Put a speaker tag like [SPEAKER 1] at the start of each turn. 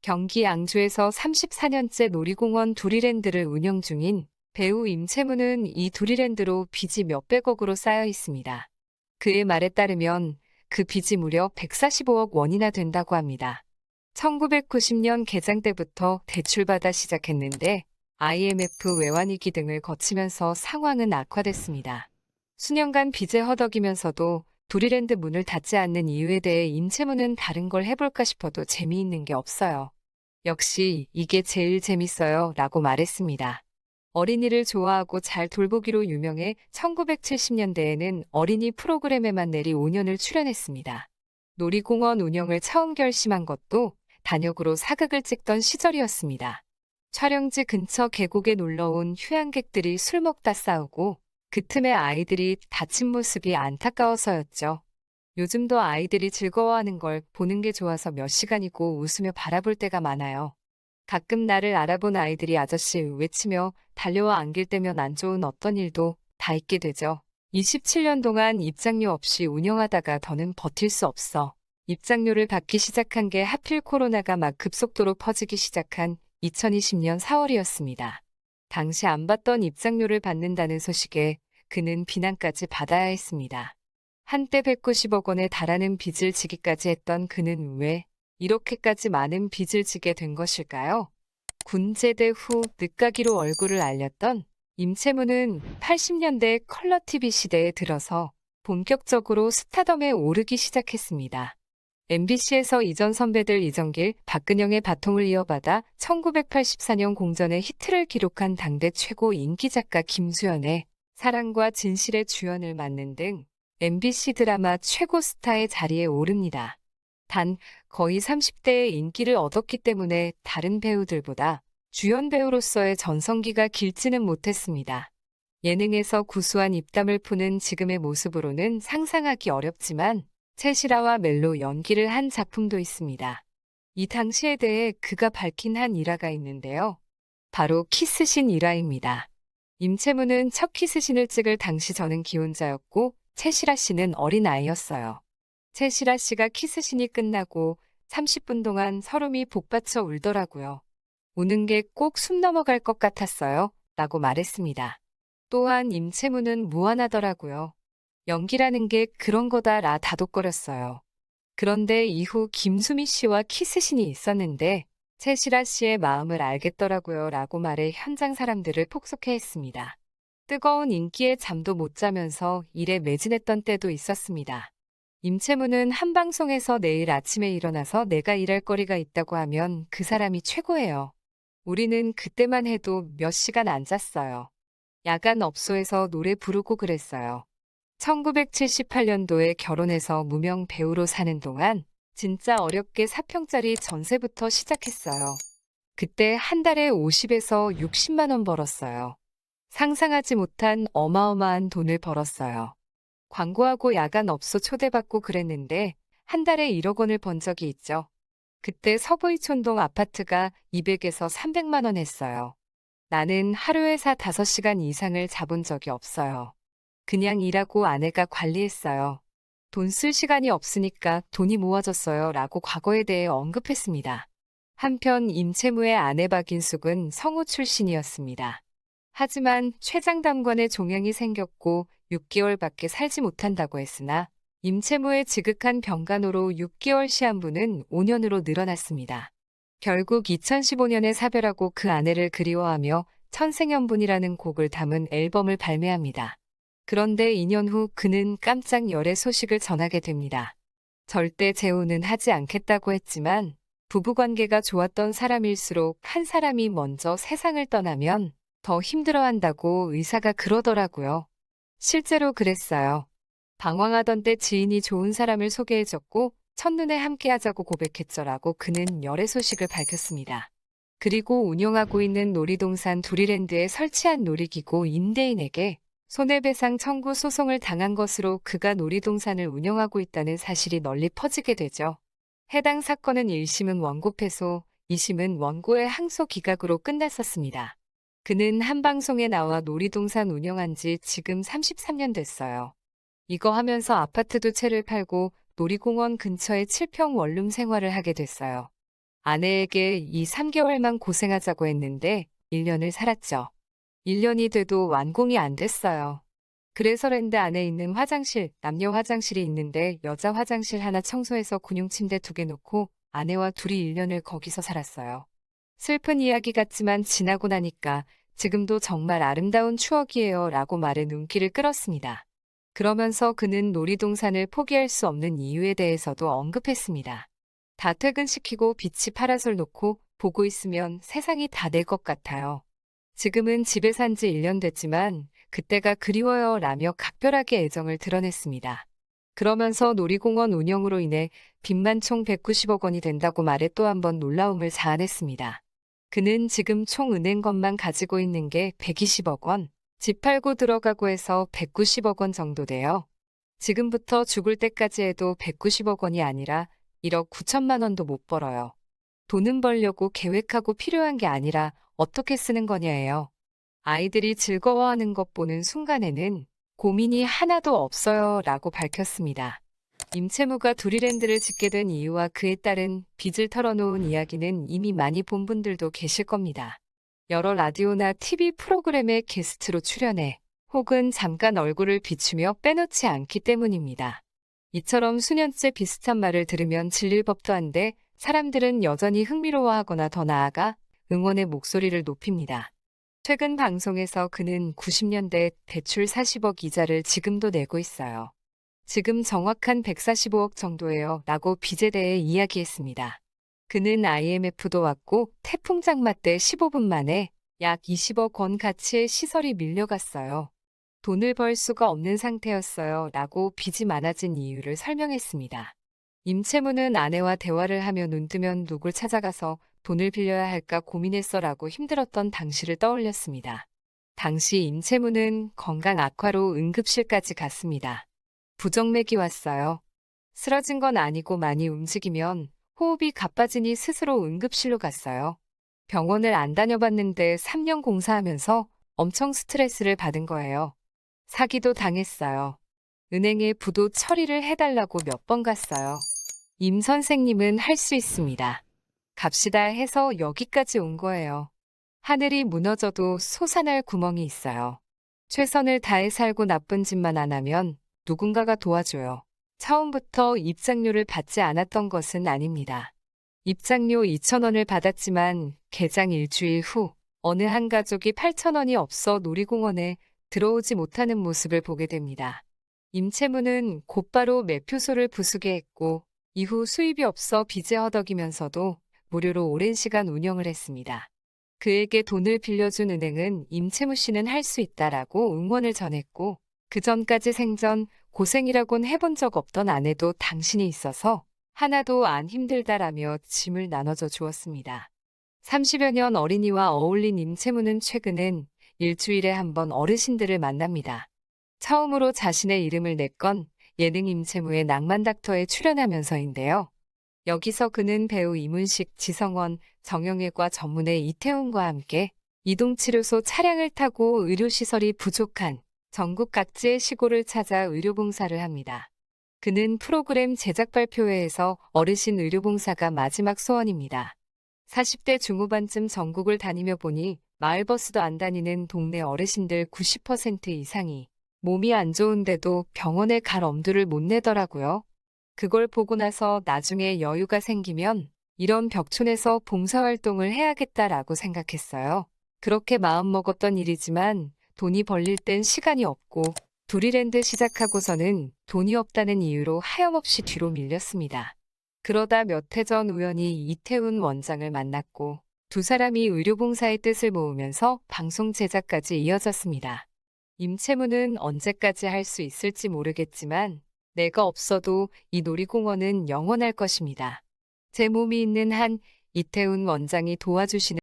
[SPEAKER 1] 경기 양주에서 34년째 놀이공원 두리랜드를 운영 중인 배우 임채무는 이 두리랜드로 빚이 몇백억으로 쌓여 있습니다. 그의 말에 따르면 그 빚이 무려 145억 원이나 된다고 합니다. 1990년 개장 때부터 대출받아 시작했는데 IMF 외환위기 등을 거치면서 상황은 악화됐습니다. 수년간 빚에 허덕이면서도 두리랜드 문을 닫지 않는 이유에 대해 임채무는 다른 걸 해볼까 싶어도 재미있는 게 없어요. 역시 이게 제일 재밌어요 라고 말했습니다. 어린이를 좋아하고 잘 돌보기로 유명해 1970년대에는 어린이 프로그램에만 내리 5년을 출연했습니다. 놀이공원 운영을 처음 결심한 것도 단역으로 사극을 찍던 시절이었습니다. 촬영지 근처 계곡에 놀러온 휴양객들이 술 먹다 싸우고 그 틈에 아이들이 다친 모습이 안타까워서였죠. 요즘도 아이들이 즐거워하는 걸 보는 게 좋아서 몇 시간이고 웃으며 바라볼 때가 많아요. 가끔 나를 알아본 아이들이 아저씨 외치며 달려와 안길 때면 안 좋은 어떤 일도 다 있게 되죠. 27년 동안 입장료 없이 운영하다가 더는 버틸 수 없어 입장료를 받기 시작한 게 하필 코로나가 막 급속도로 퍼지기 시작한 2020년 4월이었습니다. 당시 안 받던 입장료를 받는다는 소식에 그는 비난까지 받아야 했습니다. 한때 190억 원에 달하는 빚을 지기까지 했던 그는 왜 이렇게까지 많은 빚을 지게 된 것일까요? 군 제대 후 늦가기로 얼굴을 알렸던 임채무는 80년대 컬러 TV 시대에 들어서 본격적으로 스타덤에 오르기 시작했습니다. MBC에서 이전 선배들 이정길, 박근영의 바통을 이어받아 1984년 공전에 히트를 기록한 당대 최고 인기 작가 김수현의 사랑과 진실의 주연을 맡는 등 MBC 드라마 최고 스타의 자리에 오릅니다. 단 거의 30대의 인기를 얻었기 때문에 다른 배우들보다 주연 배우로서의 전성기가 길지는 못했습니다. 예능에서 구수한 입담을 푸는 지금의 모습으로는 상상하기 어렵지만 채시라와 멜로 연기를 한 작품도 있습니다. 이 당시에 대해 그가 밝힌 한 일화가 있는데요. 바로 키스신 일화입니다. 임채무는 첫 키스신을 찍을 당시 저는 기혼자였고 채시라 씨는 어린아이였어요. 채시라 씨가 키스신이 끝나고 30분 동안 서름이 복받쳐 울더라고요. 우는 게 꼭 숨 넘어갈 것 같았어요. 라고 말했습니다. 또한 임채무는 무안하더라고요. 연기라는 게 그런 거다라 다독거렸어요. 그런데 이후 김수미 씨와 키스신이 있었는데 채시라 씨의 마음을 알겠더라고요 라고 말해 현장 사람들을 폭소케 했습니다. 뜨거운 인기에 잠도 못 자면서 일에 매진했던 때도 있었습니다. 임채무는 한 방송에서 내일 아침에 일어나서 내가 일할 거리가 있다고 하면 그 사람이 최고예요. 우리는 그때만 해도 몇 시간 안 잤어요. 야간 업소에서 노래 부르고 그랬어요. 1978년도에 결혼해서 무명 배우로 사는 동안 진짜 어렵게 4평짜리 전세부터 시작했어요. 그때 한 달에 50에서 60만 원 벌었어요. 상상하지 못한 어마어마한 돈을 벌었어요. 광고하고 야간 업소 초대받고 그랬는데 한 달에 1억 원을 번 적이 있죠. 그때 서부이촌동 아파트가 200에서 300만 원 했어요. 나는 하루에 5시간 이상을 자본 적이 없어요. 그냥 일하고 아내가 관리했어요. 돈 쓸 시간이 없으니까 돈이 모아졌어요 라고 과거에 대해 언급했습니다. 한편 임채무의 아내 박인숙은 성우 출신이었습니다. 하지만 최장담관의 종양이 생겼고 6개월밖에 살지 못한다고 했으나 임채무의 지극한 병간호로 6개월 시한부는 5년으로 늘어났습니다. 결국 2015년에 사별하고 그 아내를 그리워하며 천생연분이라는 곡을 담은 앨범을 발매합니다. 그런데 2년 후 그는 깜짝 열애 소식을 전하게 됩니다. 절대 재혼은 하지 않겠다고 했지만 부부관계가 좋았던 사람일수록 한 사람이 먼저 세상을 떠나면 더 힘들어한다고 의사가 그러더라고요. 실제로 그랬어요. 방황하던 때 지인이 좋은 사람을 소개해줬고 첫눈에 함께하자고 고백했죠라고 그는 열애 소식을 밝혔습니다. 그리고 운영하고 있는 놀이동산 두리랜드에 설치한 놀이기구 임대인에게 손해배상 청구 소송을 당한 것으로 그가 놀이동산을 운영하고 있다는 사실이 널리 퍼지게 되죠. 해당 사건은 1심은 원고 패소, 2심은 원고의 항소 기각으로 끝났었습니다. 그는 한 방송에 나와 놀이동산 운영한 지 지금 33년 됐어요. 이거 하면서 아파트 두 채를 팔고 놀이공원 근처에 7평 원룸 생활을 하게 됐어요. 아내에게 이 3개월만 고생하자고 했는데 1년을 살았죠. 1년이 돼도 완공이 안 됐어요. 그래서 랜드 안에 있는 화장실, 남녀 화장실이 있는데 여자 화장실 하나 청소해서 군용 침대 2개 놓고 아내와 둘이 1년을 거기서 살았어요. 슬픈 이야기 같지만 지나고 나니까 지금도 정말 아름다운 추억이에요 라고 말에 눈길을 끌었습니다. 그러면서 그는 놀이동산을 포기할 수 없는 이유에 대해서도 언급했습니다. 다 퇴근시키고 빛이 파라솔 놓고 보고 있으면 세상이 다 될 것 같아요. 지금은 집에 산 지 1년 됐지만 그때가 그리워요 라며 각별하게 애정을 드러냈습니다. 그러면서 놀이공원 운영으로 인해 빚만 총 190억 원이 된다고 말해 또 한 번 놀라움을 자아냈습니다. 그는 지금 총 은행건만 가지고 있는 게 120억 원, 집 팔고 들어가고 해서 190억 원 정도 돼요. 지금부터 죽을 때까지 해도 190억 원이 아니라 1억 9천만 원도 못 벌어요. 돈은 벌려고 계획하고 필요한 게 아니라 어떻게 쓰는 거냐예요. 아이들이 즐거워하는 것 보는 순간에는 고민이 하나도 없어요 라고 밝혔습니다. 임채무가 두리랜드를 짓게 된 이유와 그에 따른 빚을 털어놓은 이야기는 이미 많이 본 분들도 계실 겁니다. 여러 라디오나 TV 프로그램에 게스트로 출연해 혹은 잠깐 얼굴을 비추며 빼놓지 않기 때문입니다. 이처럼 수년째 비슷한 말을 들으면 질릴 법도 한데 사람들은 여전히 흥미로워하거나 더 나아가 응원의 목소리를 높입니다. 최근 방송에서 그는 90년대 대출 40억 이자를 지금도 내고 있어요. 지금 정확한 145억 정도예요 라고 빚에 대해 이야기했습니다. 그는 IMF도 왔고 태풍 장마 때 15분 만에 약 20억 원 가치의 시설이 밀려갔어요. 돈을 벌 수가 없는 상태였어요 라고 빚이 많아진 이유를 설명했습니다. 임채무는 아내와 대화를 하며 눈 뜨면 누굴 찾아가서 돈을 빌려야 할까 고민했어 라고 힘들었던 당시를 떠올렸습니다. 당시 임채무는 건강 악화로 응급실까지 갔습니다. 부정맥이 왔어요. 쓰러진 건 아니고 많이 움직이면 호흡이 가빠지니 스스로 응급실로 갔어요. 병원을 안 다녀봤는데 3년 공사하면서 엄청 스트레스를 받은 거예요. 사기도 당했어요. 은행에 부도 처리를 해달라고 몇 번 갔어요. 임 선생님은 할 수 있습니다. 갑시다 해서 여기까지 온 거예요. 하늘이 무너져도 솟아날 구멍이 있어요. 최선을 다해 살고 나쁜 짓만 안 하면 누군가가 도와줘요. 처음부터 입장료를 받지 않았던 것은 아닙니다. 입장료 2,000원을 받았지만 개장 일주일 후 어느 한 가족이 8,000원이 없어 놀이공원에 들어오지 못하는 모습을 보게 됩니다. 임채무는 곧바로 매표소를 부수게 했고 이후 수입이 없어 빚에 허덕이면서도 무료로 오랜 시간 운영을 했습니다. 그에게 돈을 빌려준 은행은 임채무 씨는 할 수 있다라고 응원을 전했고 그 전까지 생전 고생이라곤 해본 적 없던 아내도 당신이 있어서 하나도 안 힘들다라며 짐을 나눠줘 주었습니다. 30여 년 어린이와 어울린 임채무는 최근엔 일주일에 한 번 어르신들을 만납니다. 처음으로 자신의 이름을 냈건 예능 임채무의 낭만닥터에 출연하면서인데요. 여기서 그는 배우 이문식, 지성원, 정영애과 전문의 이태훈과 함께 이동치료소 차량을 타고 의료시설이 부족한 전국 각지의 시골을 찾아 의료봉사를 합니다. 그는 프로그램 제작 발표회에서 어르신 의료봉사가 마지막 소원입니다. 40대 중후반쯤 전국을 다니며 보니 마을버스도 안 다니는 동네 어르신들 90% 이상이 몸이 안 좋은데도 병원에 갈 엄두를 못 내더라고요. 그걸 보고 나서 나중에 여유가 생기면 이런 벽촌에서 봉사활동을 해야겠다라고 생각했어요. 그렇게 마음먹었던 일이지만 돈이 벌릴 땐 시간이 없고 두리랜드 시작하고서는 돈이 없다는 이유로 하염없이 뒤로 밀렸습니다. 그러다 몇 해 전 우연히 이태훈 원장을 만났고 두 사람이 의료봉사의 뜻을 모으면서 방송 제작까지 이어졌습니다. 임채무는 언제까지 할 수 있을지 모르겠지만 내가 없어도 이 놀이공원은 영원할 것입니다. 제 몸이 있는 한 이태훈 원장이 도와주시는